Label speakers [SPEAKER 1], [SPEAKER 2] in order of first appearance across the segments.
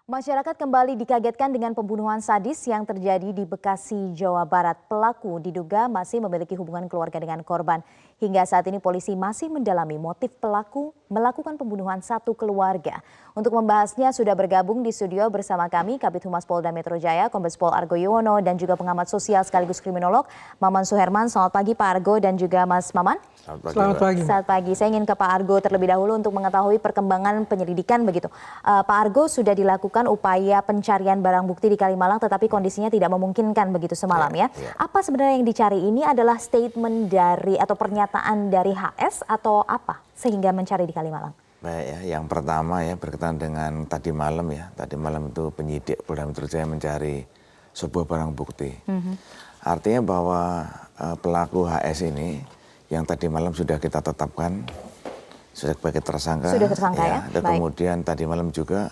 [SPEAKER 1] Masyarakat kembali dikagetkan dengan pembunuhan sadis yang terjadi di Bekasi, Jawa Barat. Pelaku diduga masih memiliki hubungan keluarga dengan korban. Hingga saat ini polisi masih mendalami motif pelaku melakukan pembunuhan satu keluarga. Untuk membahasnya sudah bergabung di studio bersama kami Kabid Humas Polda Metro Jaya, Kombes Pol Argo Yuwono dan juga pengamat sosial sekaligus kriminolog Maman Suherman. Selamat pagi Pak Argo dan juga Mas Maman.
[SPEAKER 2] Selamat pagi.
[SPEAKER 1] Selamat pagi. Saya ingin ke Pak Argo terlebih dahulu untuk mengetahui perkembangan penyelidikan begitu. Pak Argo, sudah dilakukan upaya pencarian barang bukti di Kalimalang tetapi kondisinya tidak memungkinkan begitu semalam ya. Apa sebenarnya yang dicari ini adalah statement dari atau pernyataan dari HS atau apa sehingga mencari di Kalimalang?
[SPEAKER 2] Baik ya, yang pertama ya berkaitan dengan tadi malam ya. Tadi malam itu penyidik Polda Metro Jaya mencari sebuah barang bukti. Artinya bahwa pelaku HS ini yang tadi malam sudah kita tetapkan sebagai tersangka.
[SPEAKER 1] Sudah tersangka ya?
[SPEAKER 2] Dan kemudian tadi malam juga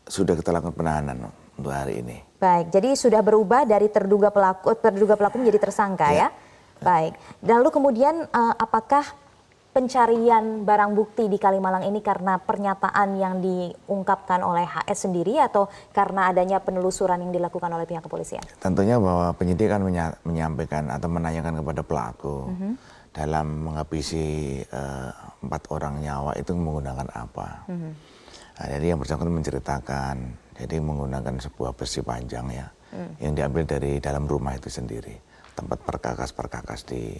[SPEAKER 2] sudah kita lakukan penahanan untuk hari ini.
[SPEAKER 1] Baik, jadi sudah berubah dari terduga pelaku menjadi tersangka ya? Baik, lalu kemudian apakah pencarian barang bukti di Kalimalang ini karena pernyataan yang diungkapkan oleh HS sendiri atau karena adanya penelusuran yang dilakukan oleh pihak kepolisian?
[SPEAKER 2] Tentunya bahwa penyidik kan menyampaikan atau menanyakan kepada pelaku dalam menghabisi 4 orang nyawa itu menggunakan apa. Nah, jadi yang bersangkutan menceritakan, jadi menggunakan sebuah besi panjang ya, yang diambil dari dalam rumah itu sendiri, tempat perkakas di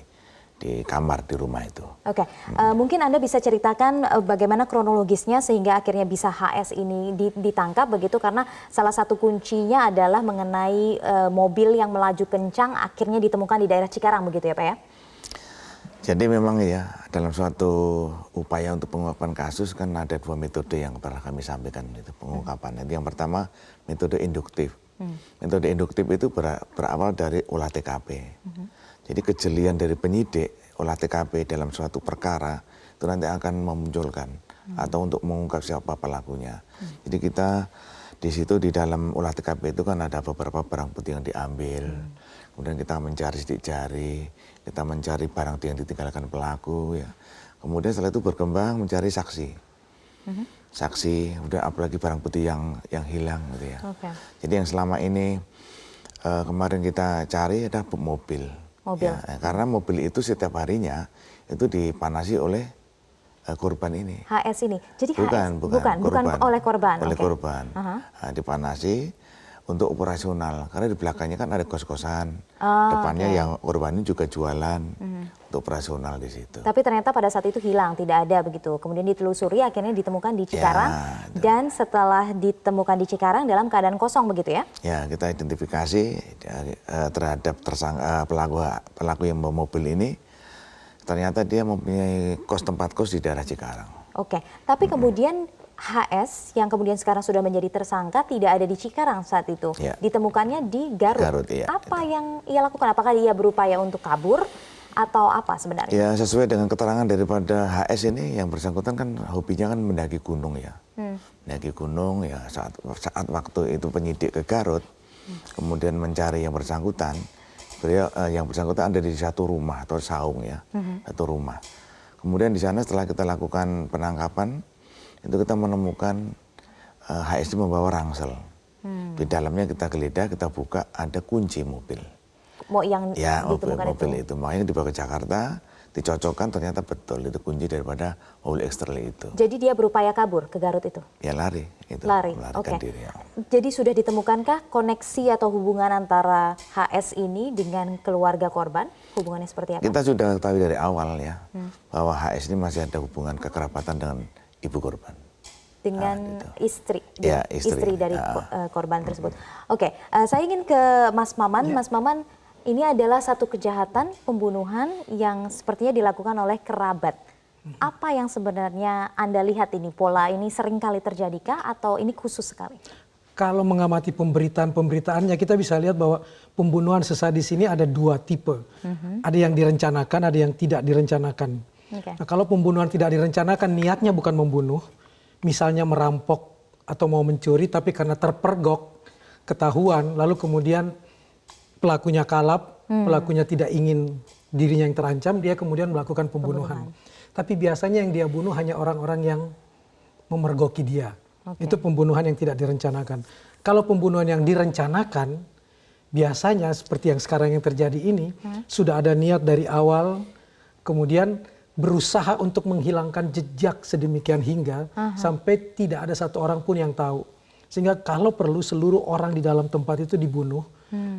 [SPEAKER 2] kamar di rumah itu.
[SPEAKER 1] Oke, mungkin Anda bisa ceritakan bagaimana kronologisnya sehingga akhirnya bisa HS ini ditangkap begitu, karena salah satu kuncinya adalah mengenai mobil yang melaju kencang akhirnya ditemukan di daerah Cikarang begitu ya Pak ya?
[SPEAKER 2] Jadi memang ya dalam suatu upaya untuk pengungkapan kasus kan ada 2 metode yang pernah kami sampaikan itu pengungkapan. Yang pertama metode induktif. Metode induktif itu berawal dari olah TKP. Jadi kejelian dari penyidik olah TKP dalam suatu perkara itu nanti akan memunculkan atau untuk mengungkap siapa pelakunya. Jadi kita di situ di dalam olah TKP itu kan ada beberapa barang bukti yang diambil. Kemudian kita mencari sidik jari, kita mencari barang yang ditinggalkan pelaku ya. Kemudian setelah itu berkembang mencari saksi. Saksi, kemudian apalagi barang bukti yang hilang gitu ya. Jadi yang selama ini kemarin kita cari adalah mobil. Ya, karena mobil itu setiap harinya itu dipanasi oleh korban ini.
[SPEAKER 1] HS ini. Jadi
[SPEAKER 2] bukan
[SPEAKER 1] oleh korban.
[SPEAKER 2] Oleh korban. Nah, dipanasi untuk operasional karena di belakangnya kan ada kos-kosan, depannya yang korban ini juga jualan untuk operasional di situ.
[SPEAKER 1] Tapi ternyata pada saat itu hilang, tidak ada begitu. Kemudian ditelusuri akhirnya ditemukan di Cikarang dan setelah ditemukan di Cikarang dalam keadaan kosong begitu ya? Ya,
[SPEAKER 2] kita identifikasi terhadap pelaku yang membawa mobil ini. Ternyata dia mempunyai tempat kos di daerah Cikarang.
[SPEAKER 1] Oke, tapi kemudian HS yang kemudian sekarang sudah menjadi tersangka tidak ada di Cikarang saat itu. Ditemukannya di Garut. Apa yang ia lakukan? Apakah dia berupaya untuk kabur atau apa sebenarnya?
[SPEAKER 2] Ya, sesuai dengan keterangan daripada HS ini, yang bersangkutan kan hobinya kan mendaki gunung ya. Mendaki gunung ya, saat waktu itu penyidik ke Garut, kemudian mencari yang bersangkutan. Beliau yang bersangkutan ada di satu rumah atau saung ya, satu rumah. Kemudian di sana setelah kita lakukan penangkapan, itu kita menemukan HS itu membawa ransel. Di dalamnya kita geledah, kita buka ada kunci mobil. Mobil itu. Makanya dibawa ke Jakarta, dicocokkan ternyata betul itu kunci daripada mobil eksteril itu.
[SPEAKER 1] Jadi dia berupaya kabur ke Garut itu?
[SPEAKER 2] Ya lari.
[SPEAKER 1] Oke. Jadi sudah ditemukankah koneksi atau hubungan antara HS ini dengan keluarga korban? Hubungannya seperti apa?
[SPEAKER 2] Kita sudah ketahui dari awal ya, bahwa HS ini masih ada hubungan kekerabatan dengan ibu korban.
[SPEAKER 1] Dengan istri dari korban tersebut. Oke, saya ingin ke Mas Maman. Mas Maman, ini adalah satu kejahatan pembunuhan yang sepertinya dilakukan oleh kerabat. Apa yang sebenarnya Anda lihat ini, pola ini sering kali terjadikah atau ini khusus sekali?
[SPEAKER 3] Kalau mengamati pemberitaannya kita bisa lihat bahwa pembunuhan sesadis ini ada 2 tipe. Ada yang direncanakan, ada yang tidak direncanakan. Nah, kalau pembunuhan tidak direncanakan, niatnya bukan membunuh, misalnya merampok atau mau mencuri, tapi karena terpergok, ketahuan, lalu kemudian pelakunya kalap, pelakunya tidak ingin dirinya yang terancam, dia kemudian melakukan pembunuhan. Tapi biasanya yang dia bunuh hanya orang-orang yang memergoki dia. Itu pembunuhan yang tidak direncanakan. Kalau pembunuhan yang direncanakan, biasanya seperti yang sekarang yang terjadi ini, sudah ada niat dari awal, kemudian berusaha untuk menghilangkan jejak sedemikian hingga sampai tidak ada satu orang pun yang tahu. Sehingga kalau perlu seluruh orang di dalam tempat itu dibunuh,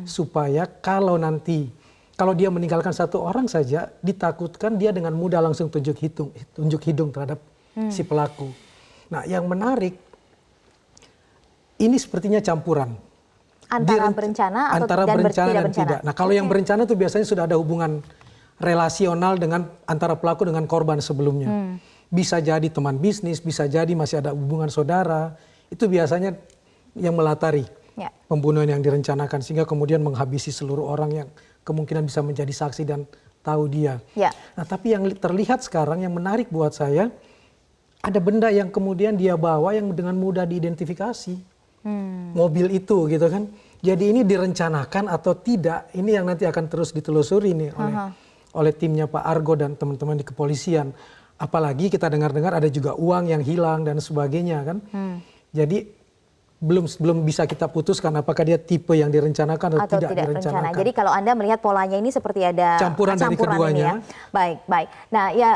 [SPEAKER 3] supaya kalau nanti, kalau dia meninggalkan satu orang saja, ditakutkan dia dengan mudah langsung tunjuk hidung terhadap si pelaku. Nah, yang menarik, ini sepertinya campuran.
[SPEAKER 1] Antara berencana atau
[SPEAKER 3] antara berencana dan tidak. Nah, kalau yang berencana itu biasanya sudah ada hubungan relasional dengan antara pelaku dengan korban sebelumnya. Bisa jadi teman bisnis, bisa jadi masih ada hubungan saudara. Itu biasanya yang melatari pembunuhan yang direncanakan, sehingga kemudian menghabisi seluruh orang yang kemungkinan bisa menjadi saksi dan tahu dia. Nah, tapi yang terlihat sekarang yang menarik buat saya, ada benda yang kemudian dia bawa yang dengan mudah diidentifikasi. Mobil itu gitu kan. Jadi ini direncanakan atau tidak, ini yang nanti akan terus ditelusuri nih oleh timnya Pak Argo dan teman-teman di kepolisian. Apalagi kita dengar-dengar ada juga uang yang hilang dan sebagainya kan. Jadi belum bisa kita putuskan apakah dia tipe yang direncanakan atau tidak direncanakan.
[SPEAKER 1] Jadi kalau Anda melihat polanya ini seperti ada
[SPEAKER 3] campuran dari keduanya.
[SPEAKER 1] Baik. Nah ya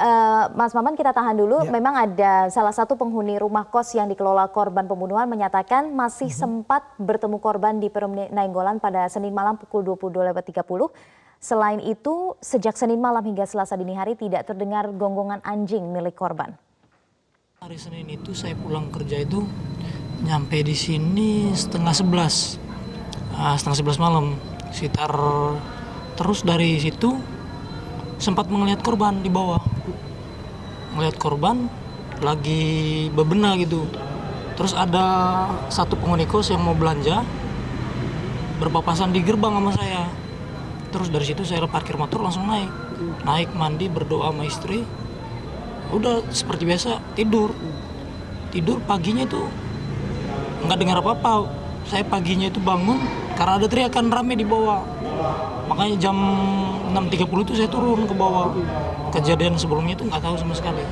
[SPEAKER 1] Mas Maman, kita tahan dulu. Memang ada salah satu penghuni rumah kos yang dikelola korban pembunuhan menyatakan masih sempat bertemu korban di Perum Nainggolan pada Senin malam pukul 22.30. Selain itu, sejak Senin malam hingga Selasa dini hari tidak terdengar gonggongan anjing milik korban.
[SPEAKER 4] Hari Senin itu saya pulang kerja itu nyampe di sini setengah 11 malam sekitar. Terus dari situ sempat melihat korban di bawah, melihat korban lagi bebenah gitu. Terus ada satu penghuni kos yang mau belanja berpapasan di gerbang sama saya. Terus dari situ saya parkir motor langsung naik mandi, berdoa sama istri, udah seperti biasa tidur paginya itu nggak dengar apa-apa. Saya paginya itu bangun karena ada teriakan rame di bawah. Makanya jam 6.30 itu saya turun ke bawah. Kejadian sebelumnya itu nggak tahu sama sekali.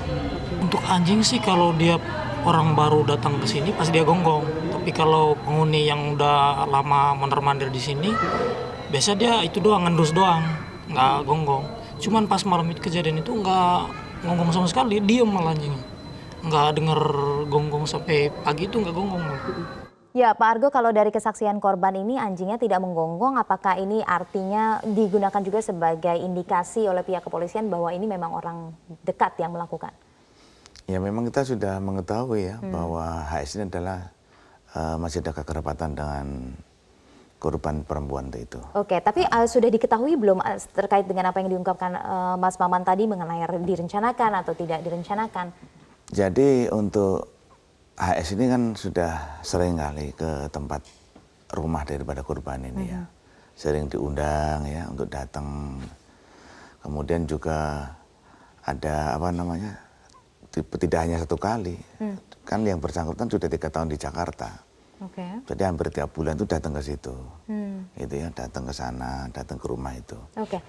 [SPEAKER 4] Untuk anjing sih kalau dia orang baru datang ke sini pasti dia gonggong. Tapi kalau penghuni yang udah lama mondar-mandir di sini, biasa dia itu doang, ngendus doang, nggak gonggong. Cuman pas malam itu kejadian itu nggak gonggong sama sekali, diem malah anjingnya. Nggak denger gonggong sampai pagi itu nggak gonggong.
[SPEAKER 1] Ya Pak Argo, kalau dari kesaksian korban ini anjingnya tidak menggonggong, apakah ini artinya digunakan juga sebagai indikasi oleh pihak kepolisian bahwa ini memang orang dekat yang melakukan?
[SPEAKER 2] Ya memang kita sudah mengetahui ya bahwa HS ini adalah masih ada kekerabatan dengan korban perempuan itu.
[SPEAKER 1] Oke, tapi sudah diketahui belum terkait dengan apa yang diungkapkan Mas Maman tadi mengenai direncanakan atau tidak direncanakan?
[SPEAKER 2] Jadi untuk HS ini kan sudah sering kali ke tempat rumah daripada korban ini ya. Sering diundang ya untuk datang. Kemudian juga ada apa namanya, tidak hanya satu kali. Kan yang bersangkutan sudah 3 tahun di Jakarta. Jadi hampir tiap bulan itu datang ke situ. Gitu ya, datang ke sana, datang ke rumah itu.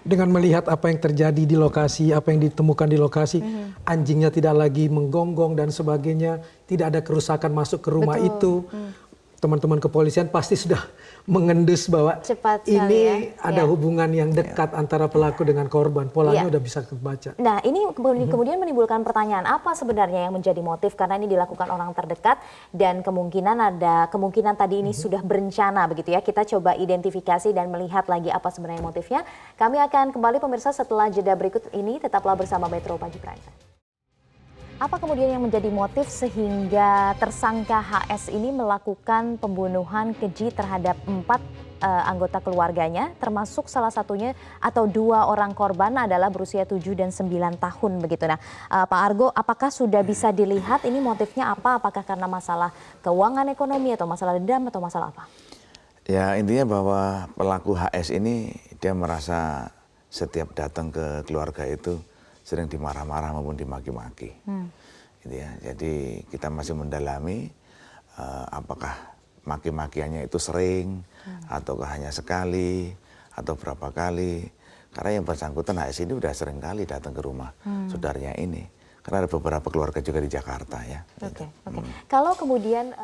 [SPEAKER 3] Dengan melihat apa yang terjadi di lokasi, apa yang ditemukan di lokasi, anjingnya tidak lagi menggonggong dan sebagainya, tidak ada kerusakan masuk ke rumah itu. Teman-teman kepolisian pasti sudah mengendus bahwa ini ada hubungan yang dekat antara pelaku dengan korban. Polanya udah bisa kebaca.
[SPEAKER 1] Nah, ini kemudian menimbulkan pertanyaan, apa sebenarnya yang menjadi motif, karena ini dilakukan orang terdekat dan kemungkinan tadi ini sudah berencana begitu ya. Kita coba identifikasi dan melihat lagi apa sebenarnya motifnya. Kami akan kembali pemirsa setelah jeda berikut ini, tetaplah bersama Metro Pagi Prime. Apa kemudian yang menjadi motif sehingga tersangka HS ini melakukan pembunuhan keji terhadap 4 anggota keluarganya, termasuk salah satunya atau 2 orang korban adalah berusia 7 dan 9 tahun begitu. Nah, Pak Argo, apakah sudah bisa dilihat ini motifnya apa? Apakah karena masalah keuangan ekonomi atau masalah dendam atau masalah apa?
[SPEAKER 2] Ya intinya bahwa pelaku HS ini dia merasa setiap datang ke keluarga itu sering dimarah-marah maupun dimaki-maki. Gitu ya. Jadi kita masih mendalami apakah maki-makiannya itu sering ataukah hanya sekali atau berapa kali. Karena yang bersangkutan HS ini udah sering kali datang ke rumah saudaranya ini. Karena ada beberapa keluarga juga di Jakarta ya.
[SPEAKER 1] Oke. Kalau kemudian